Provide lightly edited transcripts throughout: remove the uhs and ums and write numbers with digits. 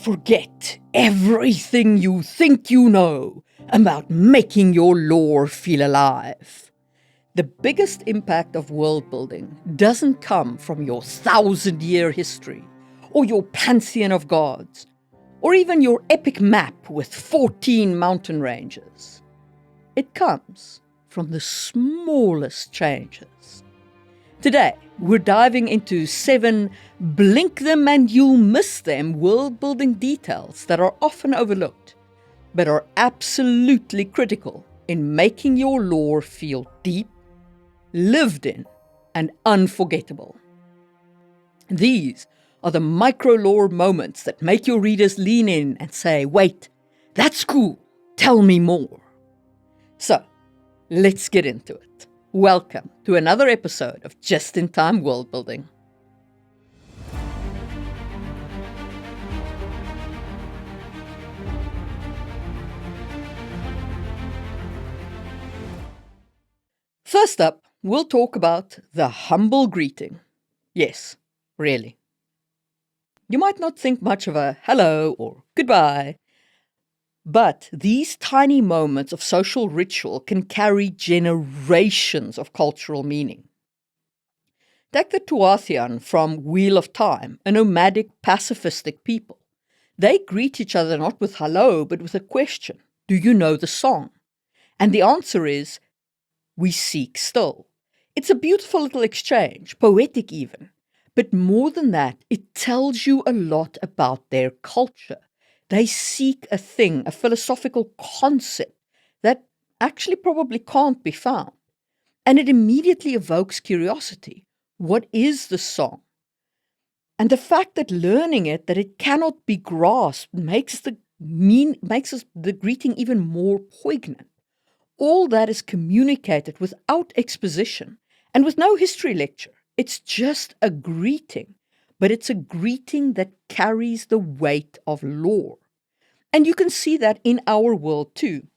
Forget everything you think you know about making your lore feel alive. The biggest impact of world building doesn't come from your 1,000-year history, or your pantheon of gods, or even your epic map with 14 mountain ranges. It comes from the smallest changes. Today, we're diving into 7 blink them and you'll miss them world building details that are often overlooked, but are absolutely critical in making your lore feel deep, lived in, and unforgettable. These are the micro-lore moments that make your readers lean in and say, wait, that's cool, tell me more. So, let's get into it. Welcome to another episode of Just-in-Time World Building. First up, we'll talk about the humble greeting. Yes, really. You might not think much of a hello or goodbye, but these tiny moments of social ritual can carry generations of cultural meaning. Take the Tuathian from Wheel of Time, a nomadic, pacifistic people. They greet each other not with hello, but with a question. Do you know the song? And the answer is, we seek still. It's a beautiful little exchange, poetic even. But more than that, it tells you a lot about their culture. They seek a thing, a philosophical concept that actually probably can't be found. And it immediately evokes curiosity. What is the song? And the fact that learning it, that it cannot be grasped, makes the greeting even more poignant. All that is communicated without exposition and with no history lecture. It's just a greeting, but it's a greeting that carries the weight of lore. And you can see that in our world too.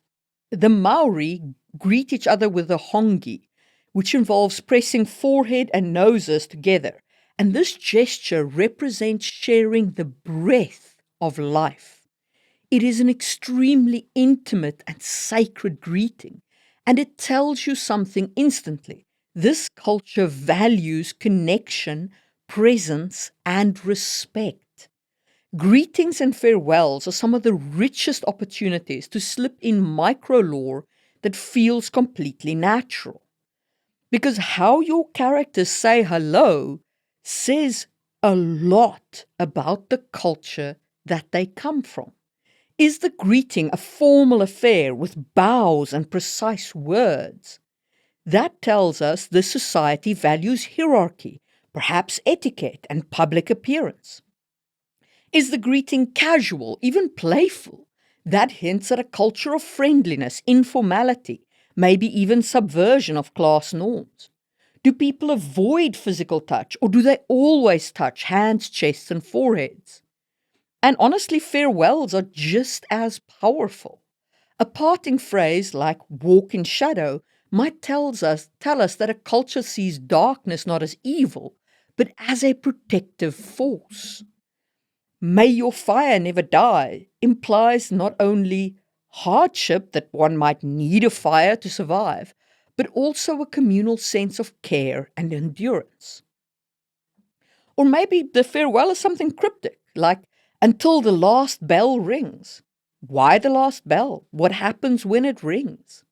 The Maori greet each other with the hongi, which involves pressing forehead and noses together. And this gesture represents sharing the breath of life. It is an extremely intimate and sacred greeting, and it tells you something instantly. This culture values connection, presence, and respect. Greetings and farewells are some of the richest opportunities to slip in micro-lore that feels completely natural. Because how your characters say hello says a lot about the culture that they come from. Is the greeting a formal affair with bows and precise words? That tells us the society values hierarchy, perhaps etiquette and public appearance. Is the greeting casual, even playful? That hints at a culture of friendliness, informality, maybe even subversion of class norms. Do people avoid physical touch, or do they always touch hands, chests, and foreheads? And honestly, farewells are just as powerful. A parting phrase like walk in shadow might tell us that a culture sees darkness not as evil, but as a protective force. May your fire never die implies not only hardship, that one might need a fire to survive, but also a communal sense of care and endurance. Or maybe the farewell is something cryptic, like until the last bell rings. Why the last bell? What happens when it rings?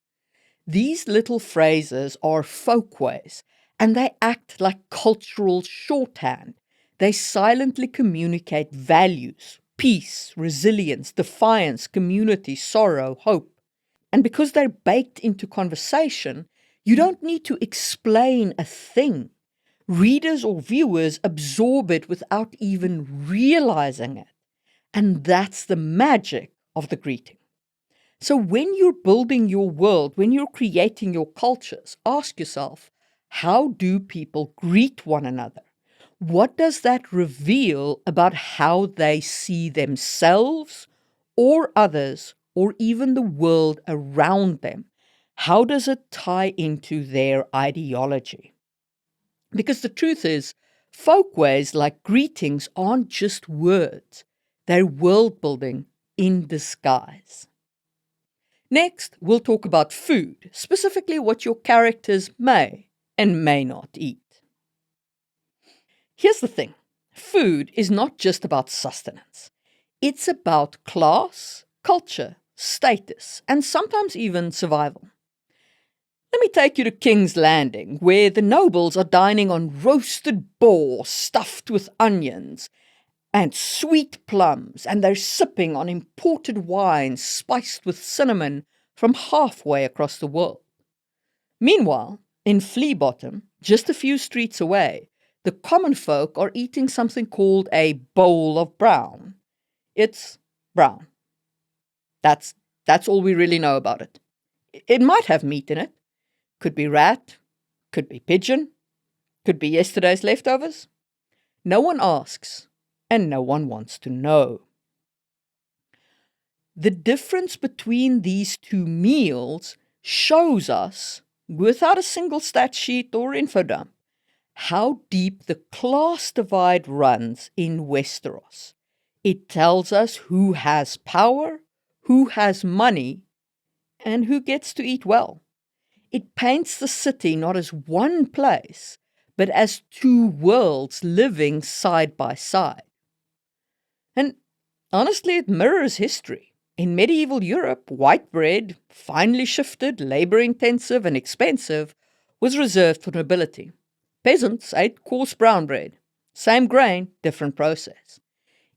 These little phrases are folkways, and they act like cultural shorthand. They silently communicate values, peace, resilience, defiance, community, sorrow, hope. And because they're baked into conversation, you don't need to explain a thing. Readers or viewers absorb it without even realizing it. And that's the magic of the greeting. So when you're building your world, when you're creating your cultures, ask yourself, how do people greet one another? What does that reveal about how they see themselves or others or even the world around them? How does it tie into their ideology? Because the truth is, folkways like greetings aren't just words. They're world building in disguise. Next, we'll talk about food, specifically what your characters may and may not eat. Here's the thing. Food is not just about sustenance. It's about class, culture, status, and sometimes even survival. Let me take you to King's Landing, where the nobles are dining on roasted boar stuffed with onions and sweet plums, and they're sipping on imported wines spiced with cinnamon from halfway across the world. Meanwhile, in Flea Bottom, just a few streets away, the common folk are eating something called a bowl of brown. It's brown. That's all we really know about it. It might have meat in it. Could be rat, could be pigeon, could be yesterday's leftovers. No one asks, and no one wants to know. The difference between these two meals shows us, without a single stat sheet or info dump, how deep the class divide runs in Westeros. It tells us who has power, who has money, and who gets to eat well. It paints the city not as one place, but as two worlds living side by side. And honestly, it mirrors history. In medieval Europe, white bread, finely shifted, labor-intensive and expensive, was reserved for nobility. Peasants ate coarse brown bread. Same grain, different process.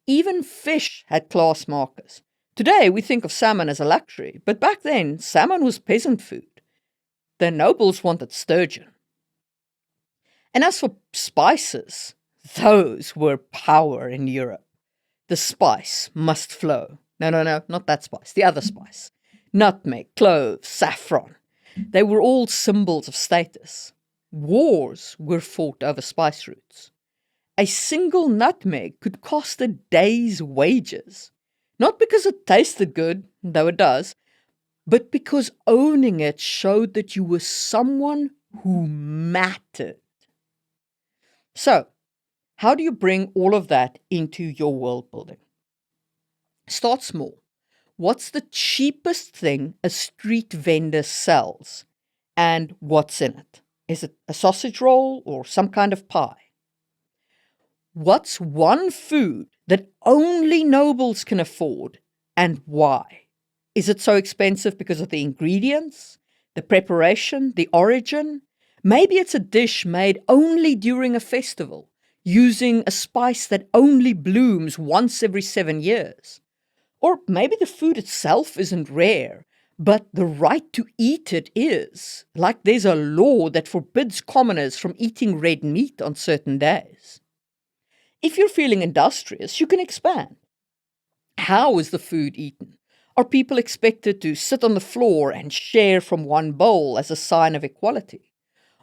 Even fish had class markers. Today, we think of salmon as a luxury, but back then, salmon was peasant food. The nobles wanted sturgeon. And as for spices, those were power in Europe. The spice must flow. No, not that spice, the other spice. Nutmeg, cloves, saffron. They were all symbols of status. Wars were fought over spice routes. A single nutmeg could cost a day's wages. Not because it tasted good, though it does, but because owning it showed that you were someone who mattered. So, how do you bring all of that into your world building? Start small. What's the cheapest thing a street vendor sells? And what's in it? Is it a sausage roll or some kind of pie? What's one food that only nobles can afford, and why? Is it so expensive because of the ingredients, the preparation, the origin? Maybe it's a dish made only during a festival, using a spice that only blooms once every 7 years. Or maybe the food itself isn't rare, but the right to eat it is, like there's a law that forbids commoners from eating red meat on certain days. If you're feeling industrious, you can expand. How is the food eaten? Are people expected to sit on the floor and share from one bowl as a sign of equality?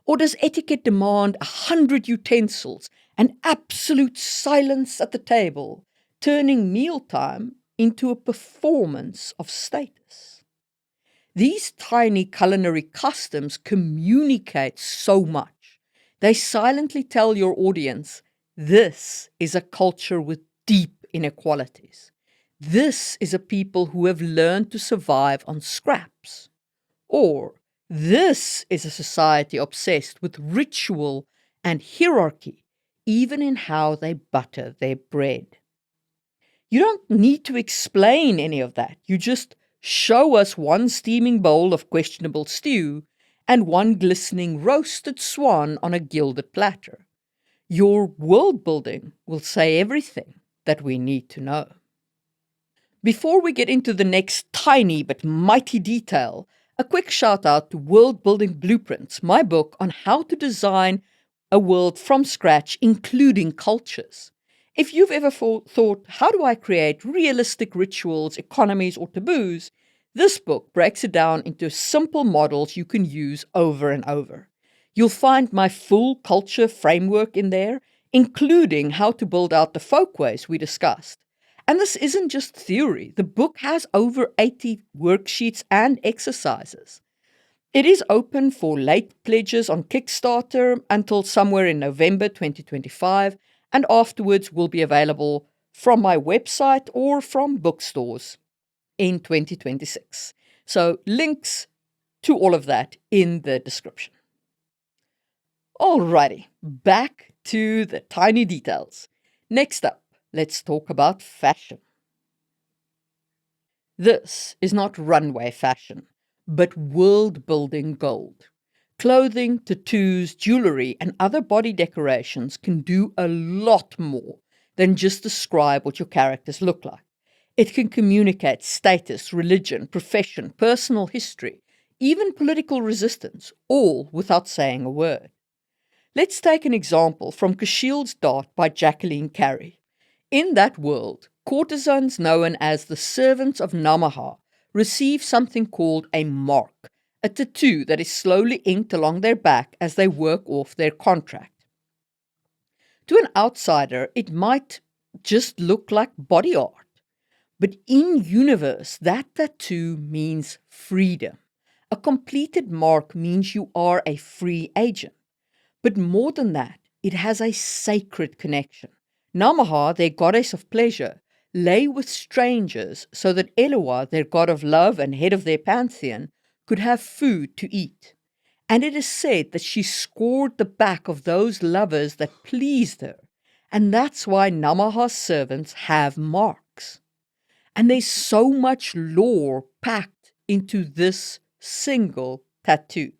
Or does etiquette demand 100 utensils and absolute silence at the table, turning mealtime into a performance of status? These tiny culinary customs communicate so much. They silently tell your audience, this is a culture with deep inequalities. This is a people who have learned to survive on scraps. Or, this is a society obsessed with ritual and hierarchy, even in how they butter their bread. You don't need to explain any of that. You just show us one steaming bowl of questionable stew and one glistening roasted swan on a gilded platter. Your world building will say everything that we need to know. Before we get into the next tiny but mighty detail, a quick shout out to World Building Blueprints, my book on how to design a world from scratch, including cultures. If you've ever thought, how do I create realistic rituals, economies, or taboos? This book breaks it down into simple models you can use over and over. You'll find my full culture framework in there, including how to build out the folkways we discussed. And this isn't just theory. The book has over 80 worksheets and exercises. It is open for late pledges on Kickstarter until somewhere in November 2025, and afterwards will be available from my website or from bookstores in 2026. So links to all of that in the description. Alrighty, back to the tiny details. Next up, let's talk about fashion. This is not runway fashion, but world-building gold. Clothing, tattoos, jewelry, and other body decorations can do a lot more than just describe what your characters look like. It can communicate status, religion, profession, personal history, even political resistance, all without saying a word. Let's take an example from Cashield's Dart by Jacqueline Carey. In that world, courtesans known as the servants of Namaha receive something called a mark, a tattoo that is slowly inked along their back as they work off their contract. To an outsider, it might just look like body art. But in universe, that tattoo means freedom. A completed mark means you are a free agent. But more than that, it has a sacred connection. Namaha, their goddess of pleasure, lay with strangers so that Eloah, their god of love and head of their pantheon, could have food to eat. And it is said that she scored the back of those lovers that pleased her. And that's why Namaha's servants have marks. And there's so much lore packed into this single tattoo.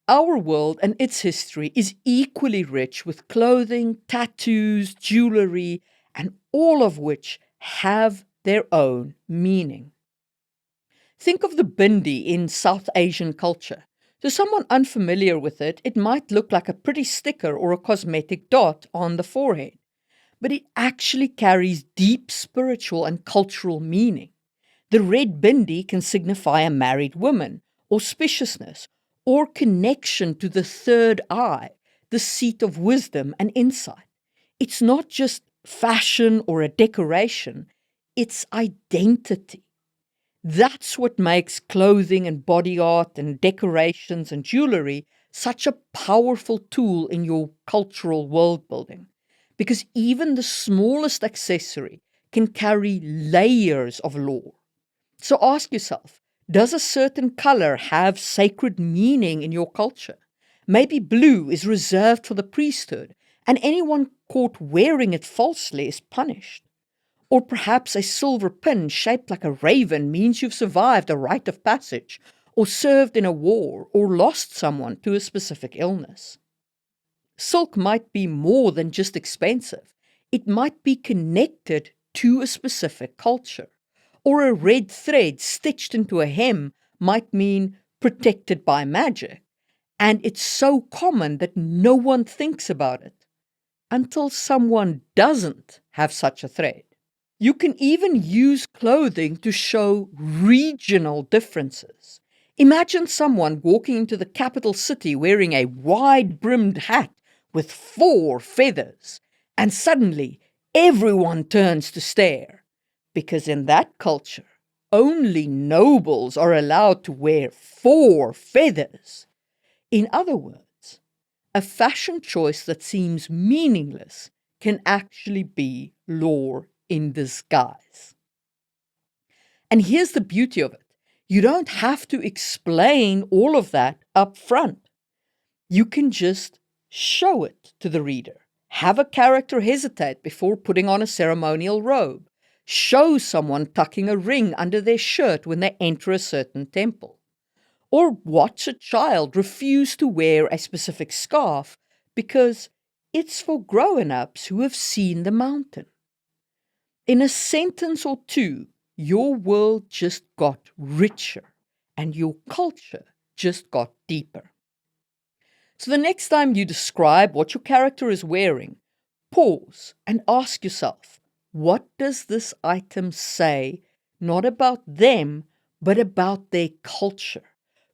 Our world and its history is equally rich with clothing, tattoos, jewelry, and all of which have their own meaning. Think of the bindi in South Asian culture. To someone unfamiliar with it, it might look like a pretty sticker or a cosmetic dot on the forehead. But it actually carries deep spiritual and cultural meaning. The red bindi can signify a married woman, auspiciousness, or connection to the third eye, the seat of wisdom and insight. It's not just fashion or a decoration, it's identity. That's what makes clothing and body art and decorations and jewelry such a powerful tool in your cultural world building. Because even the smallest accessory can carry layers of lore. So ask yourself, does a certain color have sacred meaning in your culture? Maybe blue is reserved for the priesthood, and anyone caught wearing it falsely is punished. Or perhaps a silver pin shaped like a raven means you've survived a rite of passage, or served in a war, or lost someone to a specific illness. Silk might be more than just expensive. It might be connected to a specific culture. Or a red thread stitched into a hem might mean protected by magic. And it's so common that no one thinks about it until someone doesn't have such a thread. You can even use clothing to show regional differences. Imagine someone walking into the capital city wearing a wide-brimmed hat with 4 feathers, and suddenly everyone turns to stare, because in that culture, only nobles are allowed to wear 4 feathers. In other words, a fashion choice that seems meaningless can actually be lore in disguise. And here's the beauty of it. You don't have to explain all of that up front. You can just show it to the reader. Have a character hesitate before putting on a ceremonial robe. Show someone tucking a ring under their shirt when they enter a certain temple. Or watch a child refuse to wear a specific scarf because it's for grown-ups who have seen the mountain. In a sentence or two, your world just got richer and your culture just got deeper. So the next time you describe what your character is wearing, pause and ask yourself, what does this item say, not about them, but about their culture?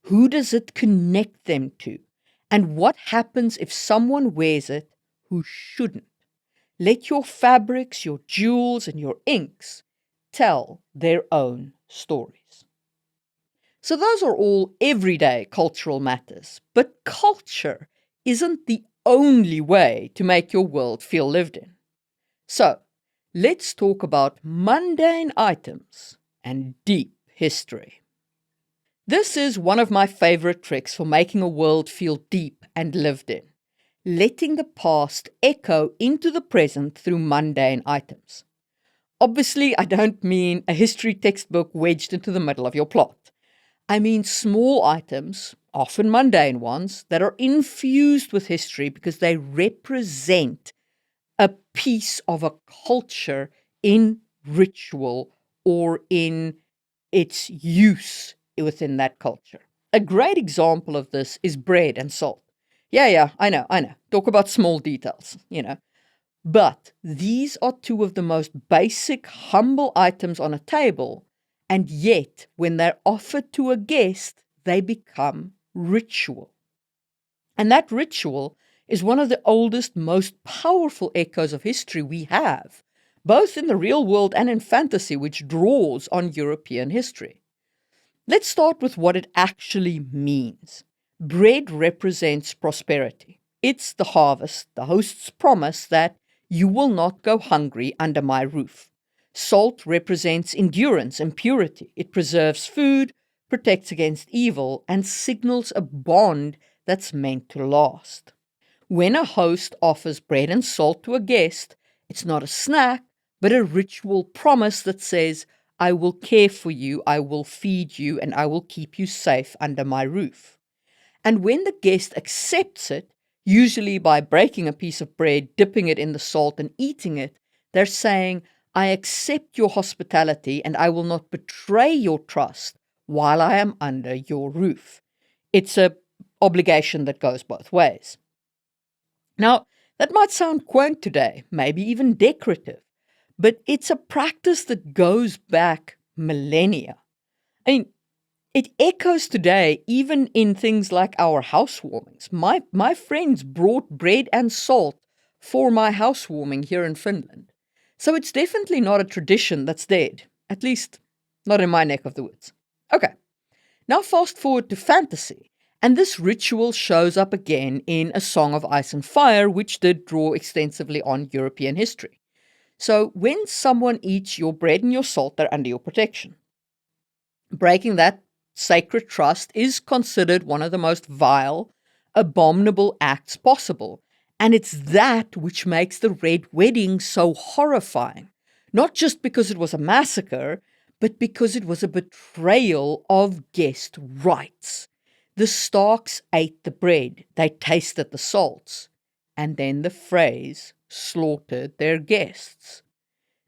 Who does it connect them to? And what happens if someone wears it who shouldn't? Let your fabrics, your jewels, and your inks tell their own stories. So those are all everyday cultural matters, but culture isn't the only way to make your world feel lived in. So, let's talk about mundane items and deep history. This is one of my favorite tricks for making a world feel deep and lived in, letting the past echo into the present through mundane items. Obviously, I don't mean a history textbook wedged into the middle of your plot. I mean small items, often mundane ones, that are infused with history because they represent a piece of a culture in ritual or in its use within that culture. A great example of this is bread and salt. Yeah, I know. Talk about small details. But these are two of the most basic, humble items on a table, and yet, when they're offered to a guest, they become ritual. And that ritual is one of the oldest, most powerful echoes of history we have, both in the real world and in fantasy, which draws on European history. Let's start with what it actually means. Bread represents prosperity. It's the harvest, the host's promise that you will not go hungry under my roof. Salt represents endurance and purity. It preserves food, protects against evil, and signals a bond that's meant to last. When a host offers bread and salt to a guest, it's not a snack, but a ritual promise that says, I will care for you, I will feed you, and I will keep you safe under my roof. And when the guest accepts it, usually by breaking a piece of bread, dipping it in the salt, and eating it, they're saying, I accept your hospitality and I will not betray your trust while I am under your roof. It's an obligation that goes both ways. Now, that might sound quaint today, maybe even decorative, but it's a practice that goes back millennia. I mean, it echoes today even in things like our housewarmings. My friends brought bread and salt for my housewarming here in Finland. So it's definitely not a tradition that's dead, at least not in my neck of the woods. Okay, now fast forward to fantasy, and this ritual shows up again in A Song of Ice and Fire, which did draw extensively on European history. So when someone eats your bread and your salt, they're under your protection. Breaking that sacred trust is considered one of the most vile, abominable acts possible. And it's that which makes the Red Wedding so horrifying. Not just because it was a massacre, but because it was a betrayal of guest rights. The Starks ate the bread, they tasted the salts, and then the Freys slaughtered their guests.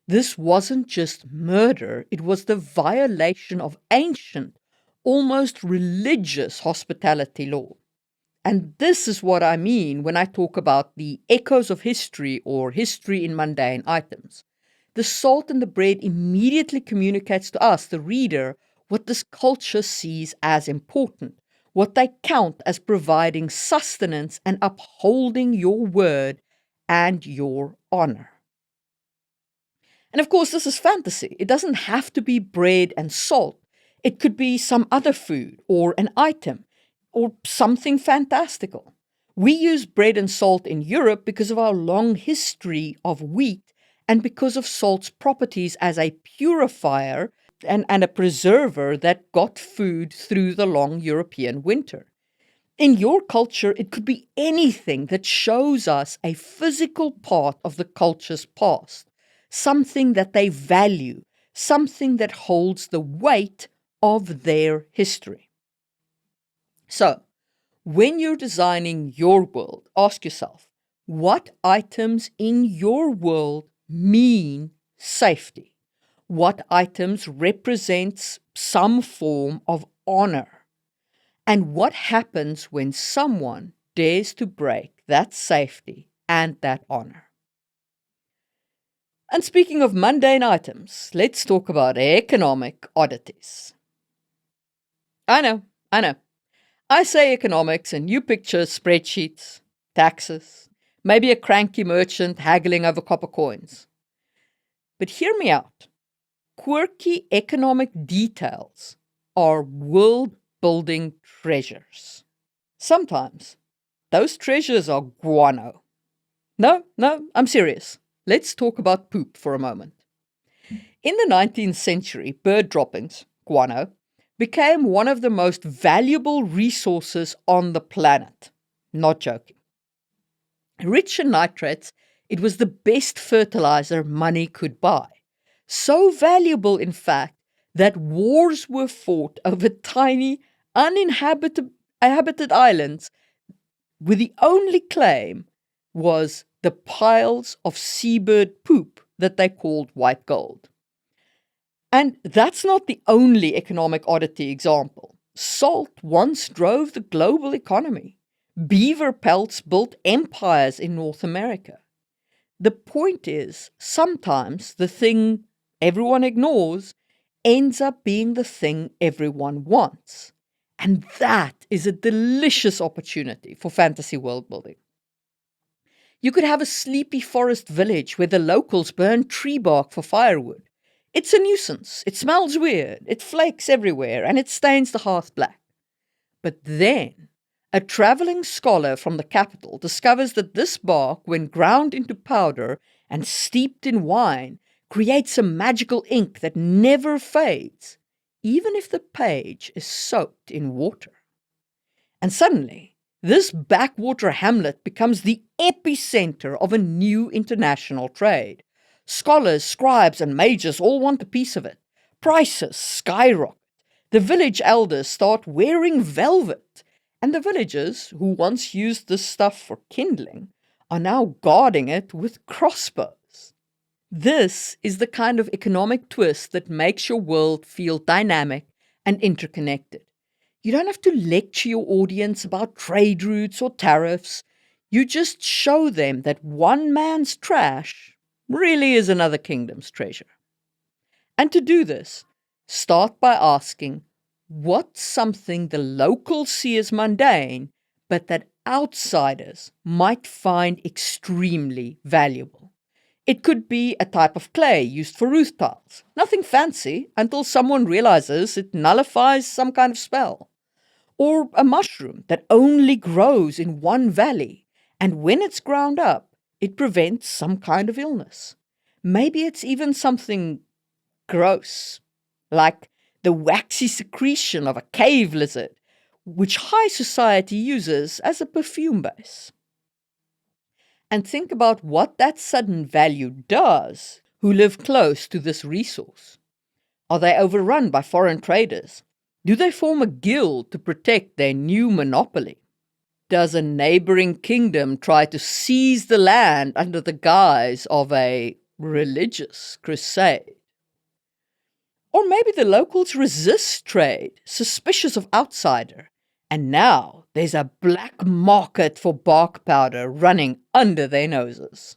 This wasn't just murder, it was the violation of ancient, almost religious hospitality law. And this is what I mean when I talk about the echoes of history or history in mundane items. The salt in the bread immediately communicates to us, the reader, what this culture sees as important, what they count as providing sustenance and upholding your word and your honor. And of course, this is fantasy. It doesn't have to be bread and salt. It could be some other food or an item or something fantastical. We use bread and salt in Europe because of our long history of wheat and because of salt's properties as a purifier and a preserver that got food through the long European winter. In your culture, it could be anything that shows us a physical part of the culture's past, something that they value, something that holds the weight of their history. So, when you're designing your world, ask yourself, what items in your world mean safety? What items represents some form of honor? And what happens when someone dares to break that safety and that honor? And speaking of mundane items, let's talk about economic oddities. I know. I say economics and you picture spreadsheets, taxes, maybe a cranky merchant haggling over copper coins. But hear me out. Quirky economic details are world-building treasures. Sometimes those treasures are guano. No, I'm serious. let's talk about poop for a moment. In the 19th century, bird droppings, guano, became one of the most valuable resources on the planet. Not joking. Rich in nitrates, it was the best fertilizer money could buy. So valuable, in fact, that wars were fought over tiny, uninhabited islands where the only claim was the piles of seabird poop that they called white gold. And that's not the only economic oddity example. Salt once drove the global economy. Beaver pelts built empires in North America. The point is, sometimes the thing everyone ignores ends up being the thing everyone wants. And that is a delicious opportunity for fantasy world building. You could have a sleepy forest village where the locals burn tree bark for firewood. It's a nuisance, it smells weird, it flakes everywhere, and it stains the hearth black. But then, a traveling scholar from the capital discovers that this bark, when ground into powder and steeped in wine, creates a magical ink that never fades, even if the page is soaked in water. And suddenly, this backwater hamlet becomes the epicenter of a new international trade. Scholars, scribes, and mages all want a piece of it. Prices skyrocket. The village elders start wearing velvet. And the villagers, who once used this stuff for kindling, are now guarding it with crossbows. This is the kind of economic twist that makes your world feel dynamic and interconnected. You don't have to lecture your audience about trade routes or tariffs. You just show them that one man's trash really is another kingdom's treasure. And to do this, start by asking, what's something the locals see as mundane, but that outsiders might find extremely valuable? It could be a type of clay used for roof tiles. Nothing fancy until someone realizes it nullifies some kind of spell. Or a mushroom that only grows in one valley, and when it's ground up, it prevents some kind of illness. Maybe it's even something gross, like the waxy secretion of a cave lizard, which high society uses as a perfume base. And think about what that sudden value does who live close to this resource. Are they overrun by foreign traders? Do they form a guild to protect their new monopoly? Does a neighboring kingdom try to seize the land under the guise of a religious crusade? Or maybe the locals resist trade, suspicious of outsider, and now there's a black market for bark powder running under their noses.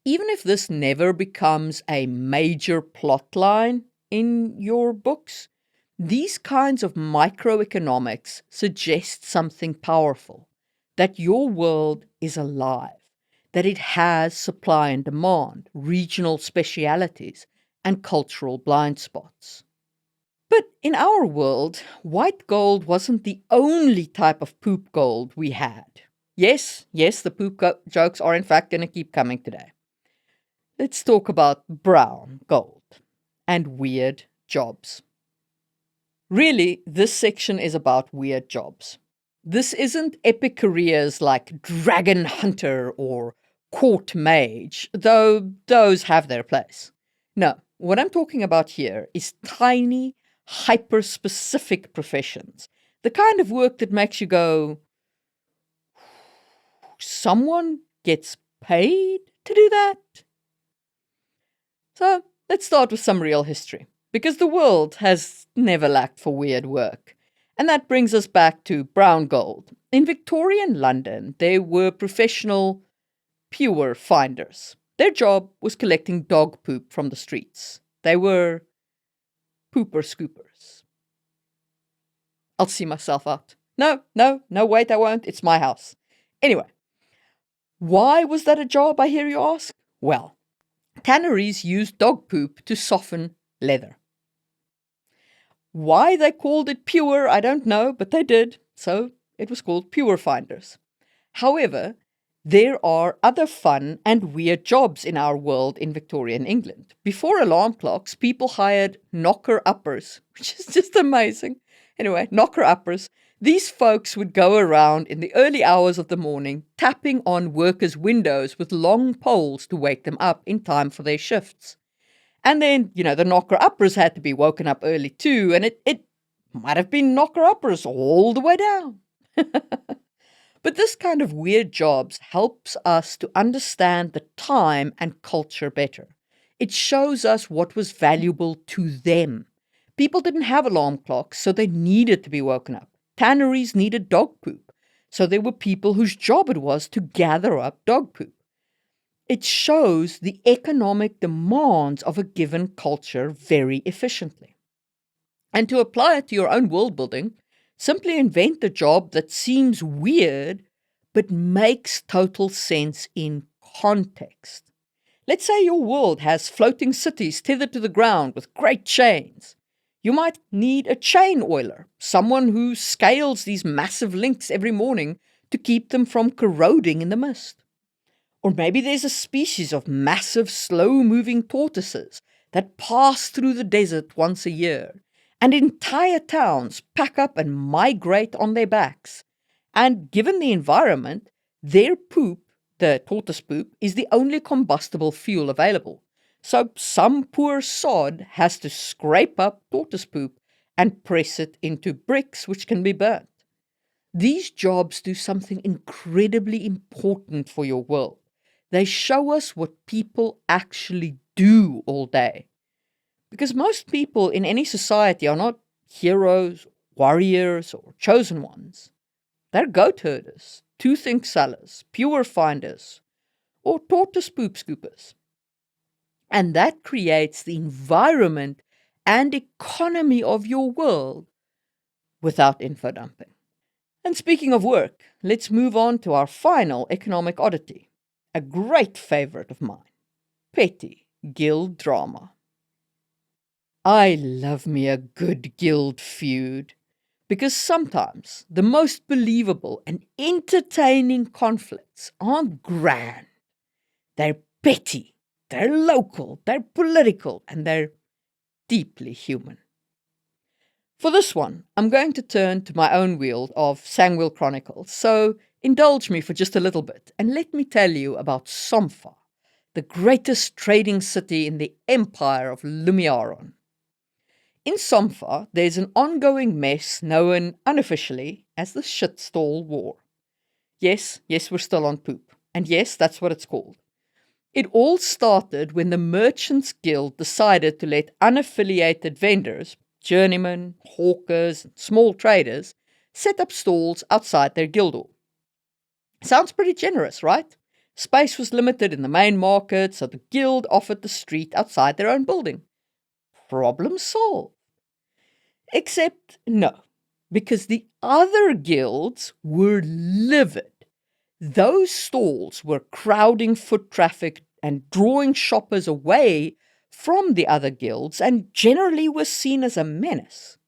Even if this never becomes a major plot line in your books, these kinds of microeconomics suggest something powerful, that your world is alive, that it has supply and demand, regional specialities, and cultural blind spots. But in our world, white gold wasn't the only type of poop gold we had. Yes, the poop jokes are in fact going to keep coming today. Let's talk about brown gold and weird jobs. Really, this section is about weird jobs. This isn't epic careers like dragon hunter or court mage, though those have their place. No, what I'm talking about here is tiny, hyper-specific professions. The kind of work that makes you go, someone gets paid to do that? So let's start with some real history, because the world has never lacked for weird work. And that brings us back to brown gold. In Victorian London, there were professional pure finders. Their job was collecting dog poop from the streets. They were pooper scoopers. I'll see myself out. No, wait, I won't. It's my house. Anyway, why was that a job, I hear you ask? Well, tanneries used dog poop to soften leather. Why they called it pure, I don't know, but they did, so it was called pure finders. However, There are other fun and weird jobs in our world in Victorian England. Before alarm clocks, people hired knocker-uppers, which is just amazing. Anyway, knocker-uppers. These folks would go around in the early hours of the morning, tapping on workers' windows with long poles to wake them up in time for their shifts. And then, the knocker-uppers had to be woken up early too, and it might have been knocker-uppers all the way down. But this kind of weird jobs helps us to understand the time and culture better. It shows us what was valuable to them. People didn't have alarm clocks, so they needed to be woken up. Tanneries needed dog poop, so there were people whose job it was to gather up dog poop. It shows the economic demands of a given culture very efficiently. And to apply it to your own world building, simply invent a job that seems weird but makes total sense in context. Let's say your world has floating cities tethered to the ground with great chains. You might need a chain oiler, someone who scales these massive links every morning to keep them from corroding in the mist. Or maybe there's a species of massive, slow-moving tortoises that pass through the desert once a year, and entire towns pack up and migrate on their backs. And given the environment, their poop, the tortoise poop, is the only combustible fuel available. So some poor sod has to scrape up tortoise poop and press it into bricks which can be burnt. These jobs do something incredibly important for your world. They show us what people actually do all day. Because most people in any society are not heroes, warriors, or chosen ones. They're goat herders, tooth-ink sellers, pure finders, or tortoise poop scoopers. And that creates the environment and economy of your world without info dumping. And speaking of work, let's move on to our final economic oddity, a great favorite of mine, petty guild drama. I love me a good guild feud, because sometimes the most believable and entertaining conflicts aren't grand. They're petty, they're local, they're political, and they're deeply human. For this one, I'm going to turn to my own world of Sangwell Chronicles, so indulge me for just a little bit and let me tell you about Somfa, the greatest trading city in the empire of Lumiaron. In Somfa, there's an ongoing mess known unofficially as the Shitstall War. Yes, we're still on poop. And yes, that's what it's called. It all started when the Merchants Guild decided to let unaffiliated vendors, journeymen, hawkers, and small traders, set up stalls outside their guild hall. Sounds pretty generous, right? Space was limited in the main market, so the guild offered the street outside their own building. Problem solved. Except no, because the other guilds were livid. Those stalls were crowding foot traffic and drawing shoppers away from the other guilds and generally were seen as a menace.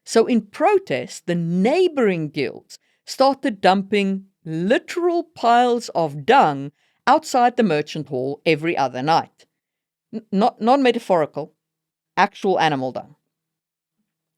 So in protest, the neighboring guilds started dumping literal piles of dung outside the merchant hall every other night. Not metaphorical, actual animal dung.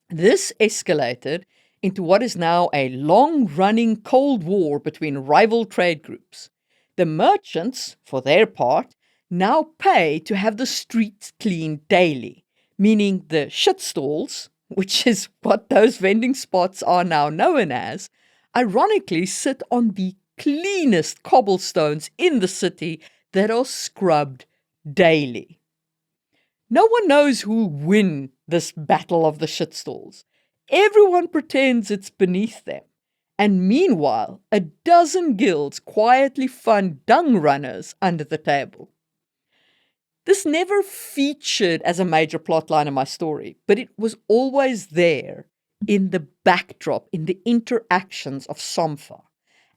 This escalated into what is now a long-running Cold War between rival trade groups. The merchants, for their part, now pay to have the streets cleaned daily, meaning the shit stalls, which is what those vending spots are now known as, ironically sit on the cleanest cobblestones in the city that are scrubbed daily. No one knows who'll win this battle of the shitstalls. Everyone pretends it's beneath them. And meanwhile, a dozen guilds quietly fund dung runners under the table. This never featured as a major plotline in my story, but it was always there in the backdrop, in the interactions of Somfa.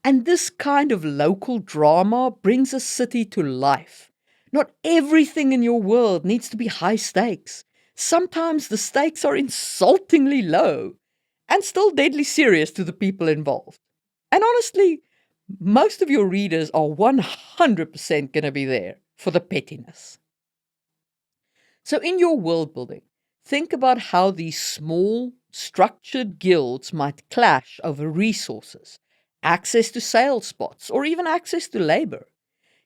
And this kind of local drama brings a city to life. Not everything in your world needs to be high stakes. Sometimes the stakes are insultingly low and still deadly serious to the people involved. And honestly, most of your readers are 100% going to be there for the pettiness. So in your world building, think about how these small, structured guilds might clash over resources, access to sales spots, or even access to labor.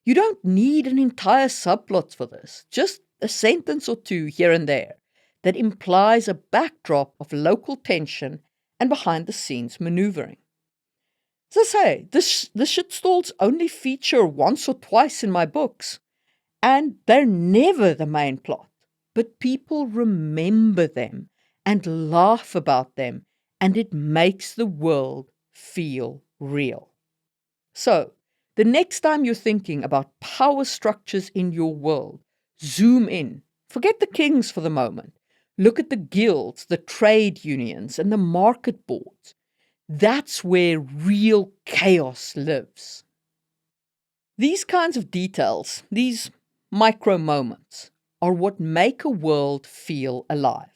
You don't need an entire subplot for this, just a sentence or two here and there that implies a backdrop of local tension and behind the scenes maneuvering. As I say, the shitstalls only feature once or twice in my books, and they're never the main plot, but people remember them and laugh about them, and it makes the world feel real. So, the next time you're thinking about power structures in your world, zoom in. Forget the kings for the moment. Look at the guilds, the trade unions, and the market boards. That's where real chaos lives. These kinds of details, these micro moments, are what make a world feel alive.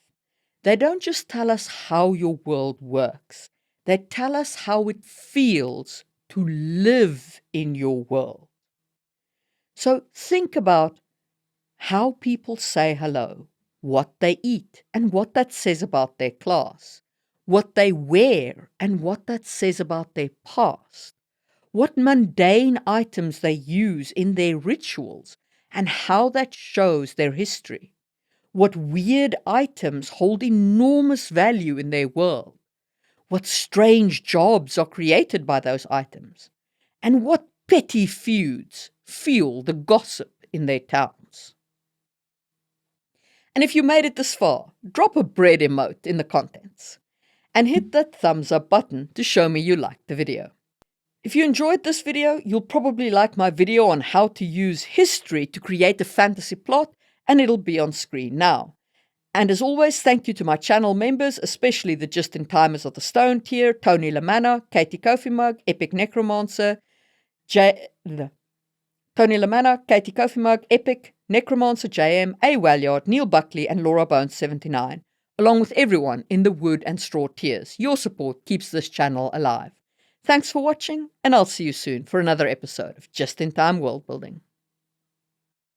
They don't just tell us how your world works, they tell us how it feels to live in your world. So think about how people say hello, what they eat, and what that says about their class, what they wear, and what that says about their past, what mundane items they use in their rituals, and how that shows their history, what weird items hold enormous value in their world, what strange jobs are created by those items, and what petty feuds fuel the gossip in their towns. And if you made it this far, drop a bread emote in the contents and hit that thumbs up button to show me you liked the video. If you enjoyed this video, you'll probably like my video on how to use history to create a fantasy plot, and it'll be on screen now. And as always, thank you to my channel members, especially the Just-in-Timers of the Stone tier, Tony Lamanna, Katie Coffee Mug, Epic Necromancer, Tony Lamanna, Katie Coffee Mug, Epic Necromancer JM, A. Walyard, Neil Buckley, and Laura Bones 79, along with everyone in the wood and straw tiers. Your support keeps this channel alive. Thanks for watching, and I'll see you soon for another episode of Just in Time World Building.